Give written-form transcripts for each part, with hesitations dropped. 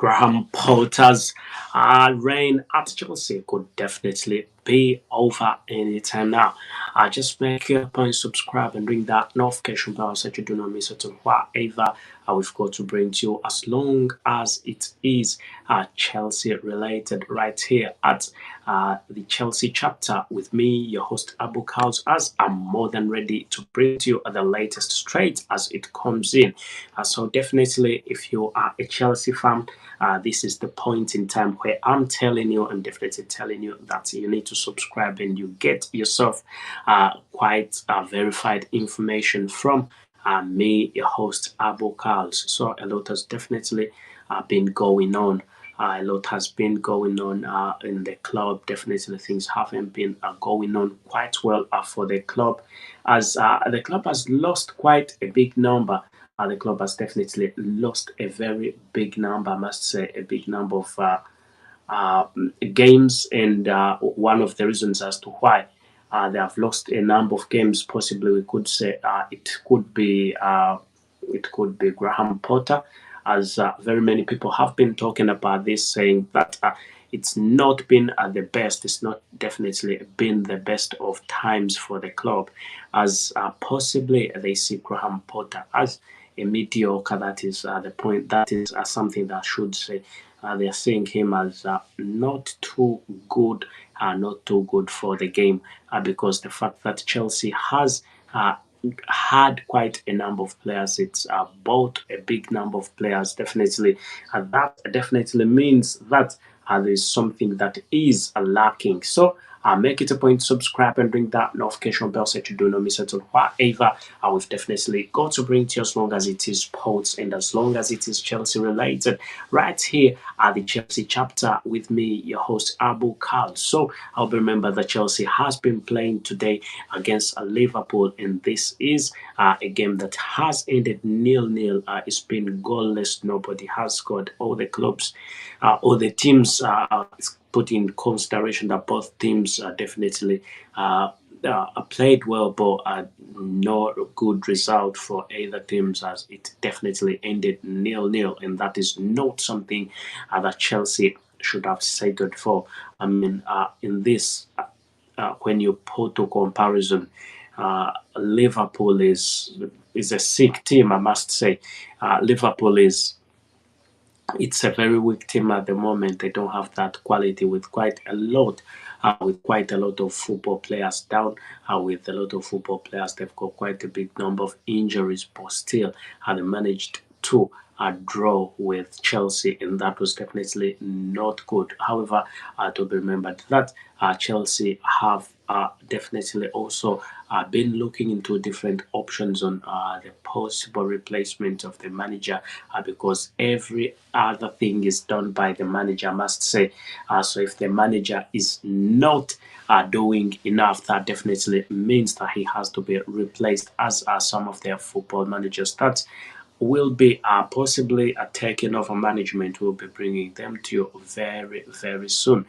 Graham Potter's reign at Chelsea could definitely be over anytime now. Just make your point, subscribe, and ring that notification bell so that you do not miss out on whatever we've got to bring to you, as long as it is Chelsea related, right here at the Chelsea chapter with me, your host Abu KALS, as I'm more than ready to bring to you the latest straight as it comes in. So definitely, if you are a Chelsea fan, this is the point in time where I'm telling you, and definitely telling you that you need to subscribe and you get yourself quite verified information from me, your host Abu KALS. So a lot has definitely been going on. A lot has been going on in the club. Definitely, things haven't been going on quite well for the club, as the club has lost quite a big number. The club has definitely lost a very big number, I must say, a big number of uh, games, and one of the reasons as to why they have lost a number of games, possibly we could say it could be Graham Potter, as very many people have been talking about this, saying that it's not been the best. It's not definitely been the best of times for the club, as possibly they see Graham Potter as a mediocre. That is the point. That is something that I should say. They are seeing him as not too good, not too good for the game, because the fact that Chelsea has had quite a number of players. It's bought a big number of players, definitely. And that definitely means that there is something that is lacking. So make it a point to subscribe and ring that notification bell so that you do not miss out on whatever we've definitely got to bring to you, as long as it is sports and as long as it is Chelsea related, right here at the Chelsea chapter with me, your host Abu KALS. So I'll remember that Chelsea has been playing today against Liverpool, and this is a game that has ended nil-nil. It's been goalless. Nobody has scored. All the clubs, all the teams put in consideration that both teams definitely played well, but no good result for either teams, as it definitely ended nil-nil, and that is not something that Chelsea should have settled for. I mean, in this, when you put to comparison, Liverpool is a sick team, I must say. Liverpool is it's a very weak team at the moment. They don't have that quality, with quite a lot of football players down. With a lot of football players, they've got quite a big number of injuries, but still, they managed to draw with Chelsea, and that was definitely not good. However, to be remembered that Chelsea have definitely also been looking into different options on the possible replacement of the manager, because every other thing is done by the manager, I must say. So if the manager is not doing enough, that definitely means that he has to be replaced, as some of their football managers that will be possibly taking over management will be bringing them to you very, very soon.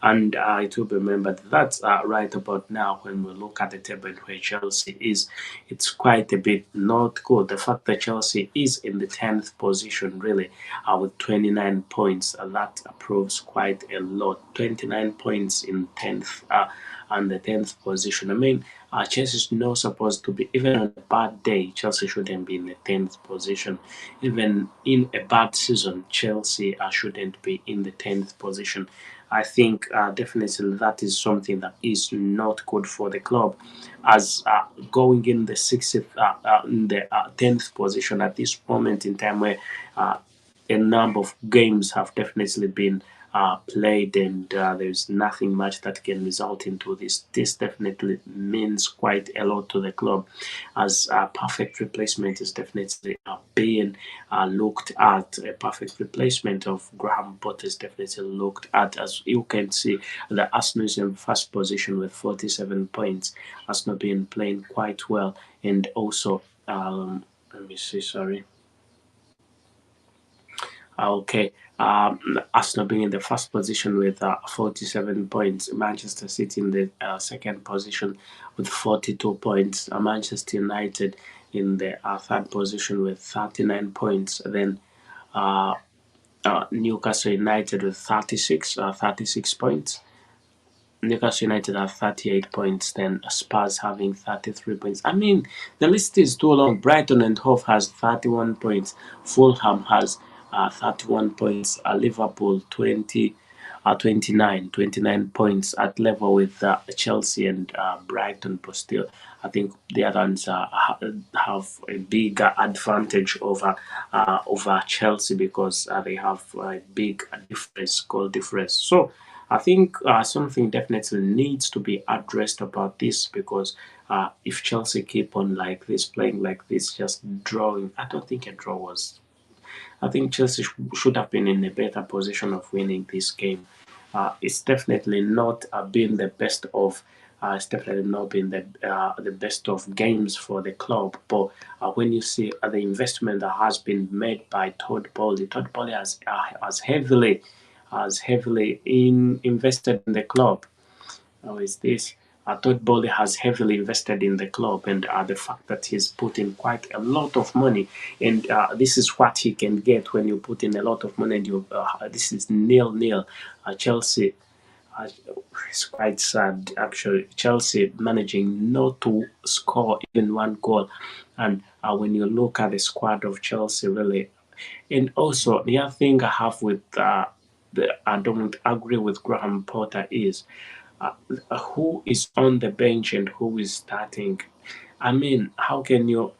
And it will be remembered that right about now, when we look at the table where Chelsea is, it's quite a bit not good. The fact that Chelsea is in the 10th position, really, with 29 points, that proves quite a lot. 29 points in 10th. And the 10th position. I mean, Chelsea is not supposed to be, even on a bad day, Chelsea shouldn't be in the 10th position. Even in a bad season, Chelsea shouldn't be in the 10th position. I think definitely that is something that is not good for the club, as going in the 60th, in the 10th position at this moment in time, where a number of games have definitely been played, and there's nothing much that can result into this. This definitely means quite a lot to the club, as a perfect replacement is definitely being looked at. A perfect replacement of Graham Potter is definitely looked at. As you can see, the Arsenal is in first position with 47 points. Arsenal been playing quite well, and also let me see, sorry. Okay. Arsenal being in the first position with 47 points. Manchester City in the second position with 42 points. Manchester United in the third position with 39 points. Then uh, Newcastle United with 36 points. Newcastle United have 38 points, then Spurs having 33 points. I mean, the list is too long. Brighton and Hove has 31 points. Fulham has 31 points. Liverpool 29 points at level with Chelsea and Brighton, but still, I think the other ones have a big advantage over Chelsea because they have a big difference, goal difference. So I think something definitely needs to be addressed about this because if Chelsea keep on like this, playing like this, just drawing, I don't think a draw was. I think Chelsea should have been in a better position of winning this game. It's definitely not been the best of. It's definitely not been the best of games for the club. But when you see the investment that has been made by Todd Bowley has heavily invested in the club. How is this? Todd Bowley has heavily invested in the club, and the fact that he's put in quite a lot of money, and this is what he can get when you put in a lot of money. And this is nil-nil. Chelsea, uh, it's quite sad actually. Chelsea managing not to score even one goal, and when you look at the squad of Chelsea, really, and also the other thing I have with I don't agree with Graham Potter is uh, who is on the bench and who is starting. I mean, how can you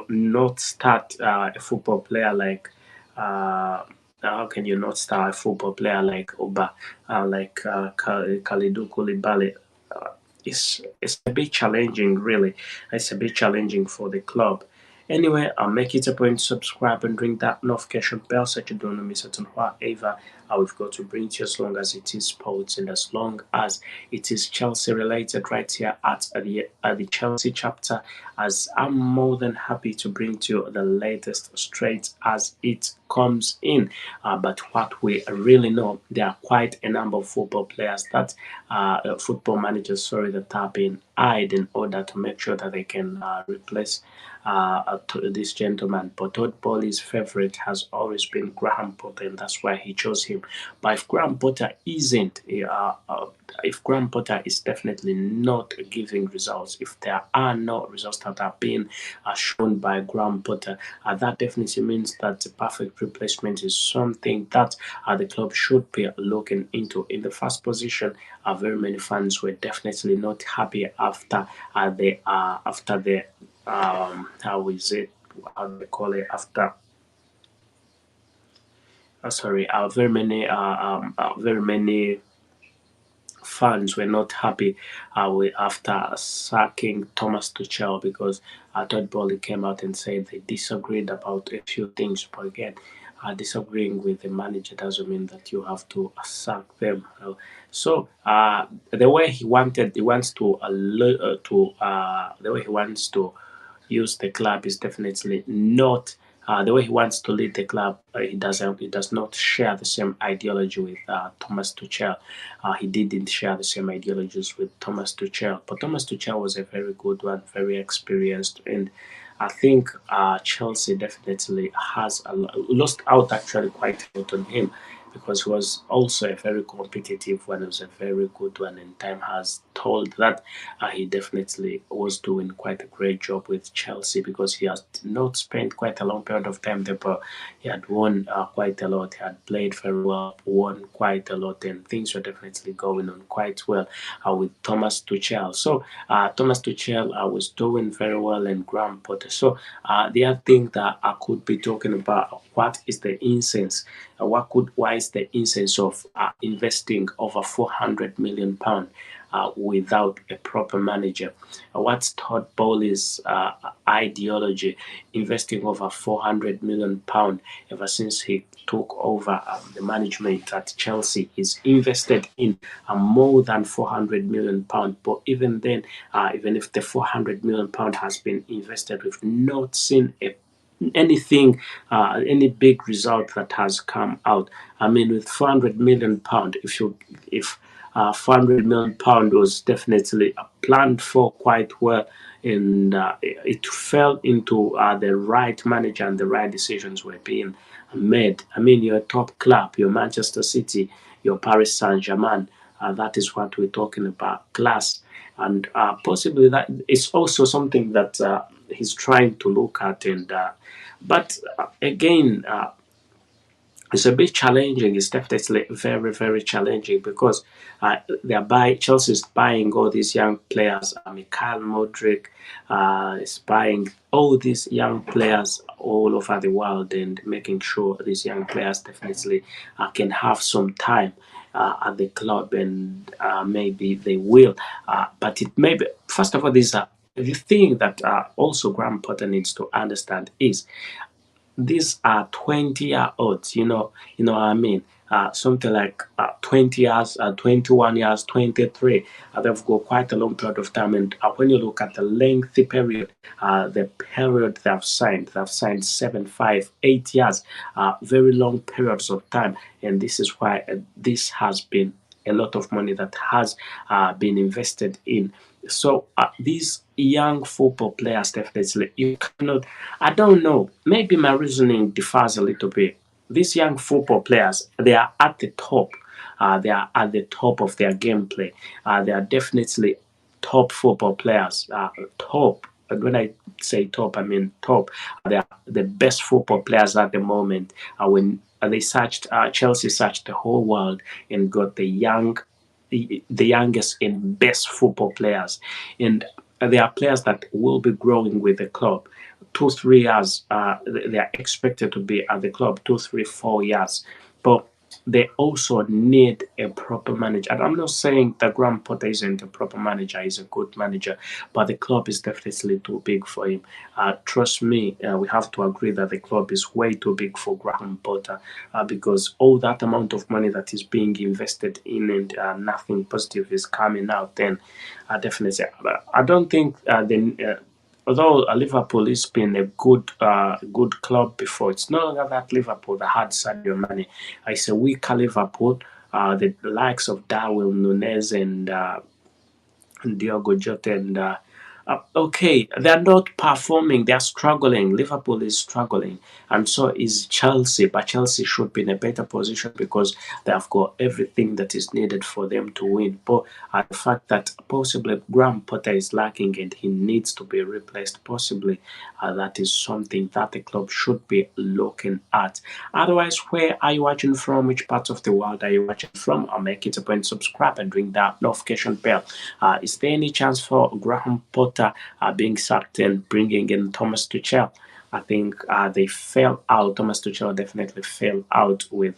not start a football player like how can you not start a football player like Oba, Kalidou Koulibaly? It's a bit challenging, really. It's a bit challenging for the club. Anyway, I'll make it a point to subscribe and ring that notification bell so you don't miss out on whatever we've got to bring to you as long as it is sports and as long as it is Chelsea related right here at the Chelsea chapter, as I'm more than happy to bring to you the latest straight as it comes in. But what we really know, there are quite a number of football players that football managers, sorry, that are being eyed in order to make sure that they can replace this gentleman. But Todd Bowley's favorite has always been Graham Potter, and that's why he chose him. But if Graham Potter isn't, if Graham Potter is definitely not giving results, if there are no results that are being shown by Graham Potter, that definitely means that the perfect replacement is something that the club should be looking into. In the first position, very many fans were definitely not happy after the how is it, how do they call it, after sorry, very many fans were not happy after sacking Thomas Tuchel because Todd Bowley came out and said they disagreed about a few things. But again, disagreeing with the manager doesn't mean that you have to sack them. So the way he wants the way he wants to use the club is definitely not the way he wants to lead the club. He does not share the same ideology with Thomas Tuchel. He didn't share the same ideologies with Thomas Tuchel, but Thomas Tuchel was a very good one, very experienced, and I think Chelsea definitely has lost out actually quite a lot on him because he was also a very competitive one. He was a very good one, and time has told that he definitely was doing quite a great job with Chelsea because he has not spent quite a long period of time there, but he had won quite a lot. He had played very well, won quite a lot, and things were definitely going on quite well with Thomas Tuchel. So Thomas Tuchel was doing very well, and Graham Potter. So the other thing that I could be talking about, what is the incense? Why is the incense of investing over £400 million without a proper manager? What's Todd Bowley's ideology? Investing over £400 million ever since he took over the management at Chelsea. He's invested in more than £400 million. But even then, even if the £400 million has been invested, we've not seen anything, any big result that has come out. I mean, with £400 million, if £400 million was definitely planned for quite well, and it fell into the right manager, and the right decisions were being made. I mean, your top club, your Manchester City, your Paris Saint-Germain, that is what we're talking about, class. And possibly that is also something that he's trying to look at. And but again, it's a bit challenging. It's definitely very, very challenging because Chelsea is buying all these young players. Mikhail Modric is buying all these young players all over the world and making sure these young players definitely can have some time at the club, and maybe they will. But it may be, first of all, the thing that also Graham Potter needs to understand is these are 20-year-olds, you know what I mean? Something like 20 years, 21 years, 23. They've got quite a long period of time. And when you look at the lengthy period, the period they've signed 7, 5, 8 years, very long periods of time. And this is why this has been a lot of money that has been invested in. So these young football players, definitely, you cannot. I don't know. Maybe my reasoning differs a little bit. These young football players, they are at the top. They are at the top of their gameplay. They are definitely top football players. Top. And when I say top, I mean top. They are the best football players at the moment. When they searched, Chelsea searched the whole world and got the youngest and best football players. And there are players that will be growing with the club. 2, 3 years, they are expected to be at the club 2, 3, 4 years. But they also need a proper manager. And I'm not saying that Graham Potter isn't a proper manager, he's a good manager, but the club is definitely too big for him. Trust me, we have to agree that the club is way too big for Graham Potter because all that amount of money that is being invested in and nothing positive is coming out, then definitely, I don't think although Liverpool has been a good club before, it's no longer that Liverpool that had Sadio Mane. It's a weaker Liverpool. The likes of Darwin Nunez and Diogo Jota and okay, they're not performing. They're struggling. Liverpool is struggling, and so is Chelsea. But Chelsea should be in a better position because they have got everything that is needed for them to win. But the fact that possibly Graham Potter is lacking and he needs to be replaced, possibly that is something that the club should be looking at. Otherwise, where are you watching from? Which part of the world are you watching from? I'll make it a point, subscribe and ring that notification bell. Is there any chance for Graham Potter being sacked and bringing in Thomas Tuchel? I think they fell out. Thomas Tuchel definitely fell out with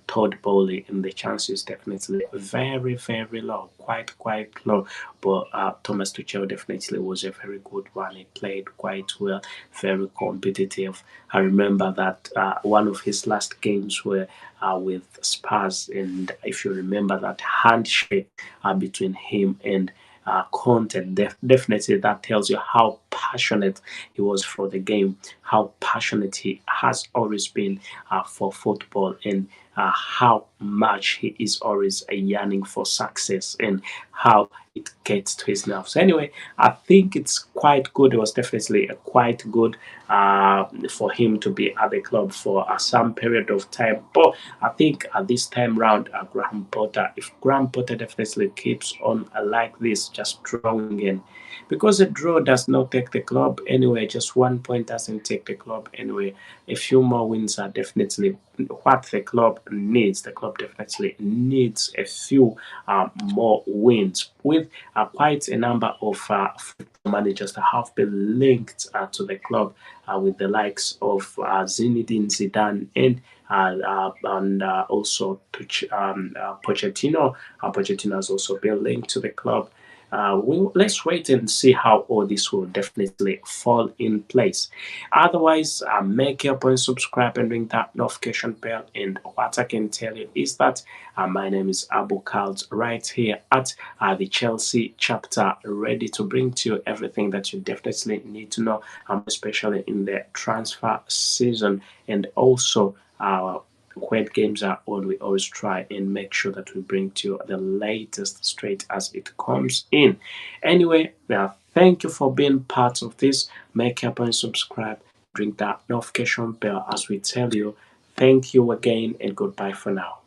Todd Bowley, and the chances definitely very, very low, quite low. But Thomas Tuchel definitely was a very good one. He played quite well, very competitive. I remember that one of his last games were with Spurs, and if you remember that handshake between him and content, definitely that tells you how passionate he was for the game, how passionate he has always been for football, and how much he is always yearning for success and how it gets to his nerves. Anyway, I think it's quite good. It was definitely quite good for him to be at the club for some period of time. But I think this time round, Graham Potter, if Graham Potter definitely keeps on like this, just drawing in, because a draw does not take the club anywhere, just 1 point doesn't take the club anywhere. A few more wins are definitely what the club needs. The club definitely needs a few more wins, with quite a number of managers that have been linked to the club, with the likes of Zinedine Zidane and also Pochettino. Pochettino has also been linked to the club. Let's wait and see how all this will definitely fall in place. Otherwise, make your point, subscribe, and ring that notification bell. And what I can tell you is that my name is Abu KALS, right here at the Chelsea chapter, ready to bring to you everything that you definitely need to know, especially in the transfer season, and also when games are on, we always try and make sure that we bring to you the latest straight as it comes in. Anyway, thank you for being part of this. Make sure and subscribe, ring that notification bell as we tell you. Thank you again and goodbye for now.